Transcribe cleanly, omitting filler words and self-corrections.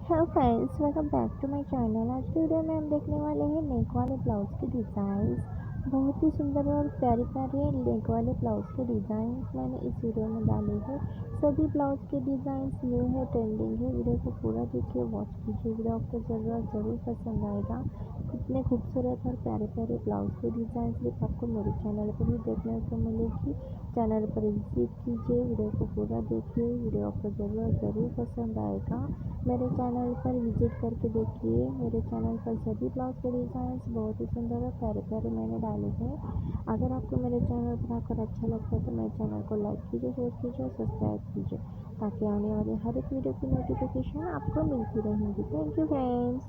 Hello friends, welcome back to my channel. आज की video में हम देखने वाले हैं नेक वाले ब्लाउज के डिज़ाइन। बहुत ही सुंदर और प्यारे प्यारे नेक वाले ब्लाउज के डिज़ाइन मैंने इस वीडियो में डाले हैं। सभी ब्लाउज के डिज़ाइन न्यू है, ट्रेंडिंग है। वीडियो को पूरा देखिए, वॉच कीजिए। वीडियो आपको ज़रूर पसंद आएगा। इतने खूबसूरत और प्यारे प्यारे ब्लाउज के डिज़ाइन सिर्फ आपको मेरे चैनल पर ही देखने को मिलेगी। चैनल पर विजिट कीजिए, वीडियो को पूरा देखिए। वीडियो आपको ज़रूर पसंद आएगा। मेरे चैनल पर विजिट करके देखिए। मेरे चैनल पर सभी ब्लाउज के डिज़ाइंस बहुत ही सुंदर और प्यारे प्यारे मैंने डाले हैं। अगर आपको मेरे चैनल पर आकर अच्छा लगता है तो मेरे चैनल को लाइक कीजिए, शेयर कीजिए और सब्सक्राइब कीजिए, ताकि आने वाले हर एक वीडियो की नोटिफिकेशन आपको मिलती रहेगी। Thank you friends.